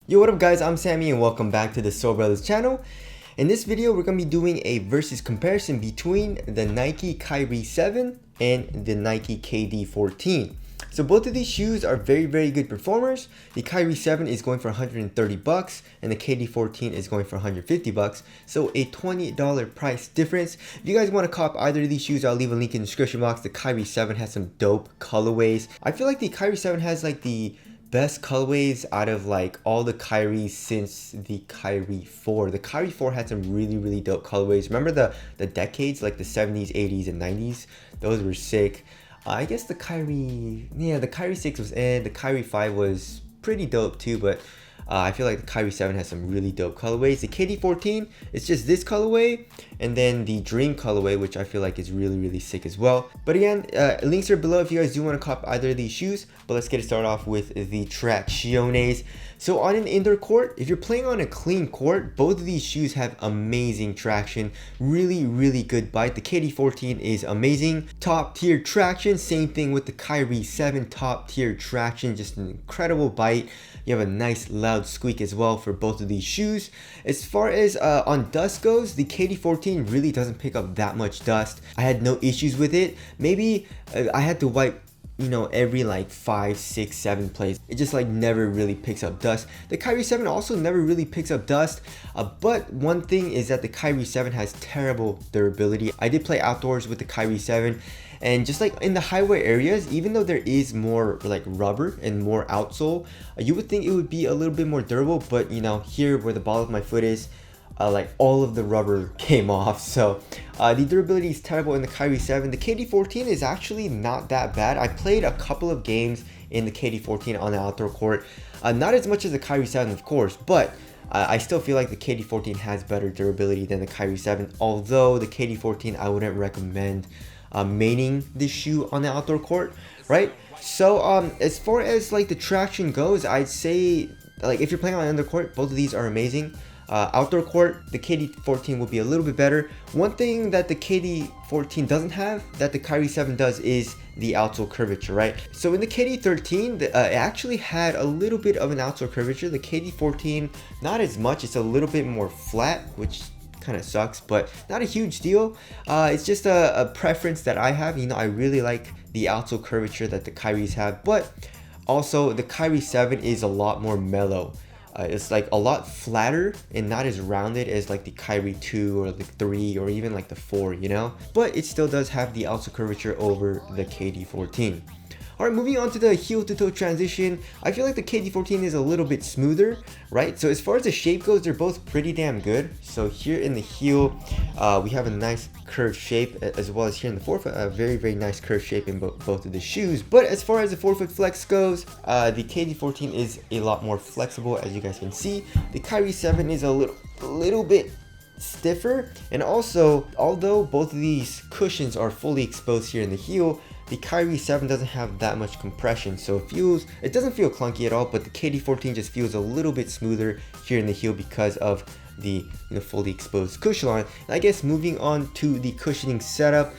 Yo, what up guys, I'm Sammy and welcome back to the Soul Brothers channel. In this video, we're going to be doing a versus comparison between the Nike Kyrie 7 and the Nike KD 14. So both of these shoes are very good performers. The Kyrie 7 is going for 130 bucks and the KD 14 is going for 150 bucks. So a $20 price difference. If you guys want to cop either of these shoes, I'll leave a link in the description box. The Kyrie 7 has some dope colorways. I feel like the Kyrie 7 has like the best colorways out of like all the Kyries since the Kyrie 4. The Kyrie 4 had some really dope colorways. Remember the decades, like the 70s, 80s, and 90s? Those were sick. I guess the Kyrie 6 was the Kyrie 5 was pretty dope too, but I feel like the Kyrie 7 has some really dope colorways. The KD 14, it's just this colorway, and then the Dream colorway, which I feel like is really sick as well. But again, links are below if you guys do want to cop either of these shoes. But let's get it started off with the Tracciones. So on an indoor court, if you're playing on a clean court, both of these shoes have amazing traction, really good bite. The KD 14 is amazing, top tier traction. Same thing with the Kyrie 7, top tier traction, just an incredible bite. You have a nice loud squeak as well for both of these shoes. As far as on dust goes, the KD 14 really doesn't pick up that much dust. I had no issues with it. Maybe I had to wipe, you know, every like 5, 6, 7 plays. It just like never really picks up dust. The Kyrie 7 also never really picks up dust, but one thing is that the Kyrie 7 has terrible durability. I did play outdoors with the Kyrie 7, and just like in the highway areas, even though there is more like rubber and more outsole, you would think it would be a little bit more durable, but you know, here where the ball of my foot is, like all of the rubber came off. So the durability is terrible in the Kyrie 7. The KD 14 is actually not that bad. I played a couple of games in the KD 14 on the outdoor court. Not as much as the Kyrie 7, of course, but I still feel like the KD 14 has better durability than the Kyrie 7. Although the KD 14, I wouldn't recommend maining this shoe on the outdoor court, right? So as far as like the traction goes, I'd say like if you're playing on indoor court, both of these are amazing. Outdoor court, the KD 14 will be a little bit better. One thing that the KD 14 doesn't have that the Kyrie 7 does is the outsole curvature, right? So in the KD 13, it actually had a little bit of an outsole curvature. The KD 14, not as much. It's a little bit more flat, which kind of sucks, but not a huge deal. It's just a preference that I have. You know, I really like the outsole curvature that the Kyries have, but also the Kyrie 7 is a lot more mellow. It's like a lot flatter and not as rounded as like the Kyrie 2 or the 3 or even like the 4, you know? But it still does have the outsole curvature over the KD 14. Alright, moving on to the heel to toe transition, I feel like the KD 14 is a little bit smoother, right? So as far as the shape goes, they're both pretty damn good. So here in the heel, we have a nice curved shape, as well as here in the forefoot, a very nice curved shape in both of the shoes. But as far as the forefoot flex goes, the KD 14 is a lot more flexible, as you guys can see. The Kyrie 7 is a little bit stiffer, and also, although both of these cushions are fully exposed here in the heel, the Kyrie 7 doesn't have that much compression, so it doesn't feel clunky at all, but the KD 14 just feels a little bit smoother here in the heel because of the fully exposed cushion line. And I guess moving on to the cushioning setup,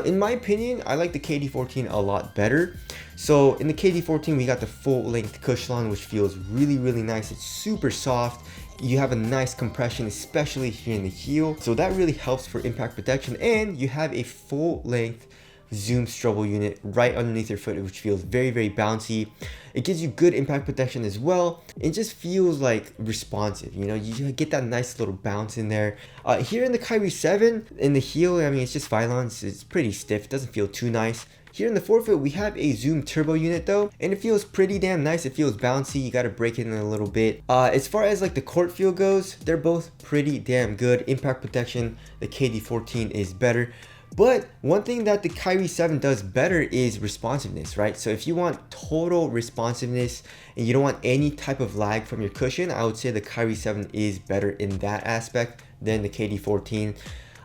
in my opinion, I like the KD 14 a lot better. So in the KD 14, we got the full length cushion line, which feels really nice. It's super soft. You have a nice compression, especially here in the heel, so that really helps for impact protection. And you have a full length zoom strobel unit right underneath your foot, which feels very bouncy. It gives you good impact protection as well. It just feels like responsive, you know, you get that nice little bounce in there. Here in the Kyrie 7, in the heel, I mean, it's just Vylons, it's pretty stiff, it doesn't feel too nice. Here in the forefoot, we have a Zoom Turbo unit though, and it feels pretty damn nice. It feels bouncy, you gotta break it in a little bit. As far as like the court feel goes, they're both pretty damn good. Impact protection, the KD 14 is better. But one thing that the Kyrie 7 does better is responsiveness, right? So if you want total responsiveness and you don't want any type of lag from your cushion, I would say the Kyrie 7 is better in that aspect than the KD 14.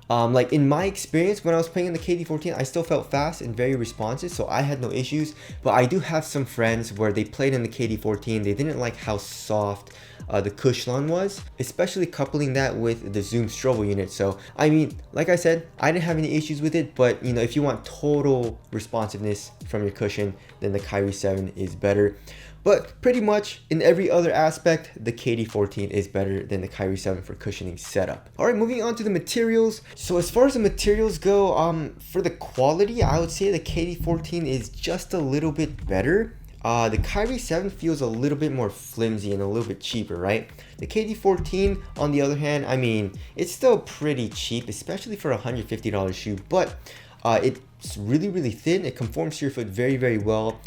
Like in my experience, when I was playing in the KD 14, I still felt fast and very responsive, so I had no issues. But I do have some friends where they played in the KD 14, they didn't like how soft the cushion was, especially coupling that with the Zoom Strobel unit. So I mean, like I said, I didn't have any issues with it, but you know, if you want total responsiveness from your cushion, then the Kyrie 7 is better. But pretty much in every other aspect, the KD14 is better than the Kyrie 7 for cushioning setup. All right, moving on to the materials. So as far as the materials go, for the quality, I would say the KD14 is just a little bit better. The Kyrie 7 feels a little bit more flimsy and a little bit cheaper, right? The KD14, on the other hand, I mean, it's still pretty cheap, especially for a $150 shoe, but it's really, really thin. It conforms to your foot very, very well.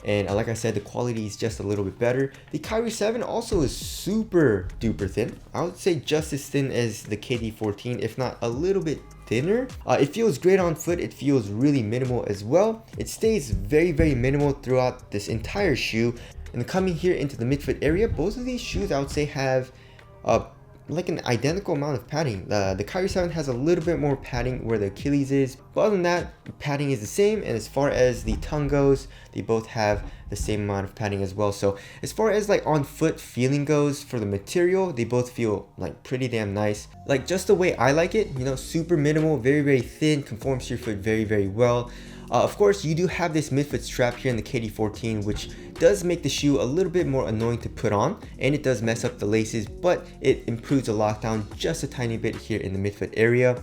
And like I said, the quality is just a little bit better. The Kyrie 7 also is super duper thin. I would say just as thin as the KD14, if not a little bit thinner. It feels great on foot. It feels really minimal as well. It stays very, very minimal throughout this entire shoe. And coming here into the midfoot area, both of these shoes I would say have like an identical amount of padding. The Kyrie 7 has a little bit more padding where the Achilles is, but other than that, padding is the same. And as far as the tongue goes, they both have the same amount of padding as well. So as far as like on foot feeling goes for the material, they both feel like pretty damn nice. Like just the way I like it, you know, super minimal, very, very thin, conforms to your foot very, very well. Of course, you do have this midfoot strap here in the KD14, which does make the shoe a little bit more annoying to put on, and it does mess up the laces, but it improves the lockdown just a tiny bit here in the midfoot area.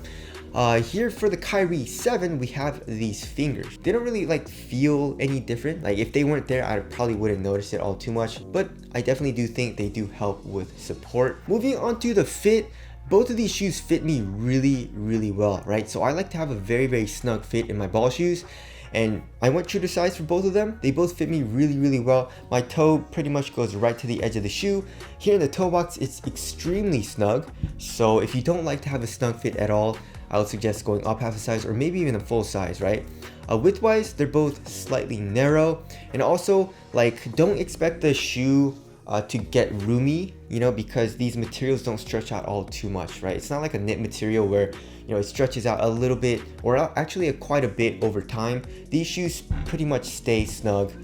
Here for the Kyrie 7, we have these fingers. They don't really like feel any different. Like if they weren't there, I probably wouldn't notice it all too much, but I definitely do think they do help with support. Moving on to the fit. Both of these shoes fit me really, really well, right? So I like to have a very, very snug fit in my ball shoes, and I went true to size for both of them. They both fit me really, really well. My toe pretty much goes right to the edge of the shoe. Here in the toe box, it's extremely snug. So if you don't like to have a snug fit at all, I would suggest going up half a size or maybe even a full size, right? Width-wise, they're both slightly narrow, and also like don't expect the shoe to get roomy, you know, because these materials don't stretch out all too much, right? It's not like a knit material where, you know, it stretches out a little bit or actually quite a bit over time. These shoes pretty much stay snug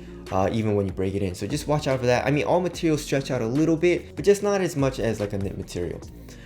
even when you break it in, so just watch out for that. I mean, all materials stretch out a little bit, but just not as much as like a knit material.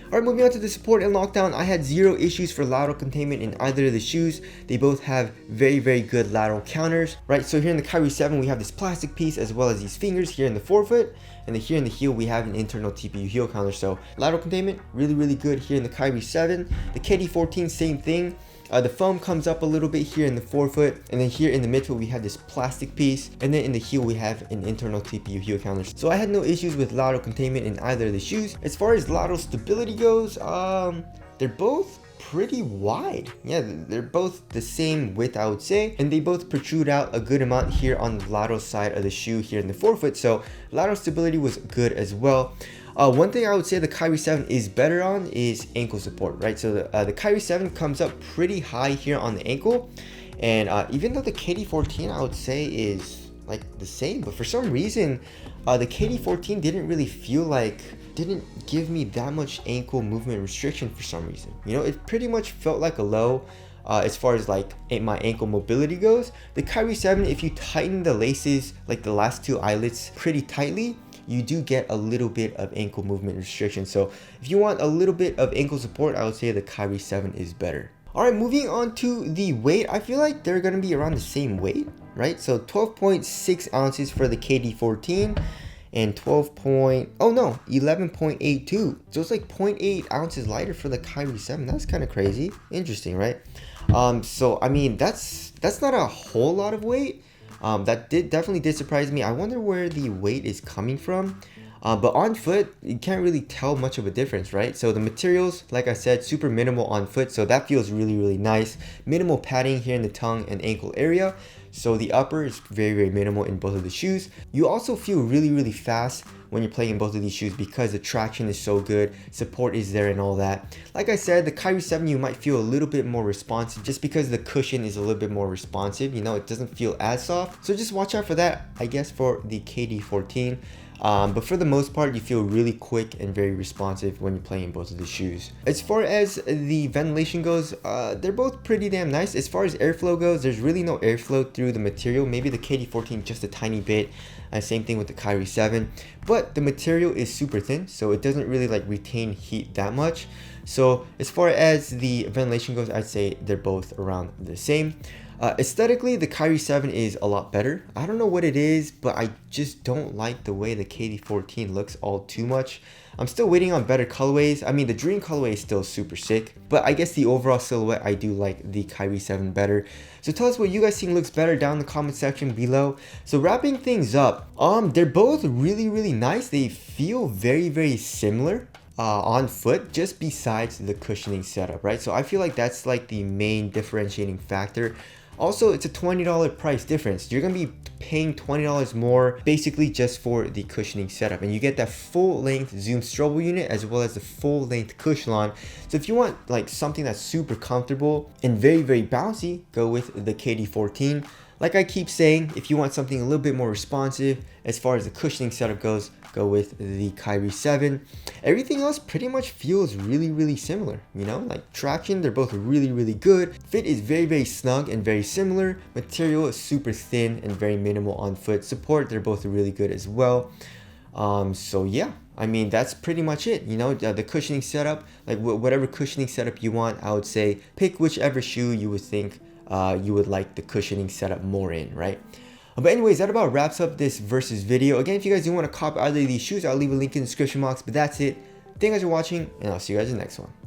Alright, moving on to the support and lockdown. I had zero issues for lateral containment in either of the shoes. They both have very, very good lateral counters, right? So here in the Kyrie 7, we have this plastic piece as well as these fingers here in the forefoot. And then here in the heel, we have an internal TPU heel counter. So lateral containment, really, really good here in the Kyrie 7. The KD14, same thing. The foam comes up a little bit here in the forefoot, and then here in the midfoot we have this plastic piece, and then in the heel we have an internal TPU heel counter. So I had no issues with lateral containment in either of the shoes. As far as lateral stability goes, they're both pretty wide. Yeah, they're both the same width, I would say, and they both protrude out a good amount here on the lateral side of the shoe here in the forefoot, so lateral stability was good as well. One thing I would say the Kyrie 7 is better on is ankle support, right? So the Kyrie 7 comes up pretty high here on the ankle, and even though the KD14 I would say is like the same, but for some reason the KD14 didn't give me that much ankle movement restriction for some reason. You know, it pretty much felt like a low as far as like my ankle mobility goes. The Kyrie 7, if you tighten the laces, like the last two eyelets pretty tightly, you do get a little bit of ankle movement restriction. So if you want a little bit of ankle support, I would say the Kyrie 7 is better. All right, moving on to the weight. I feel like they're gonna be around the same weight, right? So 12.6 ounces for the KD14 and 11.82. So it's like 0.8 ounces lighter for the Kyrie 7. That's kind of crazy. Interesting, right? So I mean, that's not a whole lot of weight. That definitely did surprise me. I wonder where the weight is coming from. But on foot, you can't really tell much of a difference, right? So the materials, like I said, super minimal on foot, so that feels really, really nice. Minimal padding here in the tongue and ankle area, so the upper is very, very minimal in both of the shoes. You also feel really, really fast when you're playing in both of these shoes because the traction is so good, support is there and all that. Like I said, the Kyrie 7 you might feel a little bit more responsive just because the cushion is a little bit more responsive, you know, it doesn't feel as soft. So just watch out for that, I guess, for the KD14. But for the most part, you feel really quick and very responsive when you're playing both of the shoes. As far as the ventilation goes, they're both pretty damn nice. As far as airflow goes, there's really no airflow through the material. Maybe the KD14 just a tiny bit. Same thing with the Kyrie 7. But the material is super thin, so it doesn't really like retain heat that much. So as far as the ventilation goes, I'd say they're both around the same. Aesthetically, the Kyrie 7 is a lot better. I don't know what it is, but I just don't like the way the KD14 looks all too much. I'm still waiting on better colorways. I mean, the Dream colorway is still super sick, but I guess the overall silhouette, I do like the Kyrie 7 better. So tell us what you guys think looks better down in the comment section below. So wrapping things up, they're both really nice. They feel very similar on foot, just besides the cushioning setup, right? So I feel like that's like the main differentiating factor. Also, it's a $20 price difference. You're gonna be paying $20 more basically just for the cushioning setup, and you get that full length zoom strobo unit as well as the full length cushion. So if you want like something that's super comfortable and very bouncy, go with the KD14. Like I keep saying, if you want something a little bit more responsive as far as the cushioning setup goes, go with the Kyrie 7. Everything else pretty much feels really similar, you know, like traction, they're both really good. Fit is very snug and very similar. Material is super thin and very minimal on foot. Support, they're both really good as well. So yeah, I mean, that's pretty much it, you know. The cushioning setup, like whatever cushioning setup you want, I would say pick whichever shoe you would think you would like the cushioning setup more in, right? But anyways, that about wraps up this versus video. Again, if you guys do want to cop either of these shoes, I'll leave a link in the description box. But that's it. Thank you guys for watching, and I'll see you guys in the next one.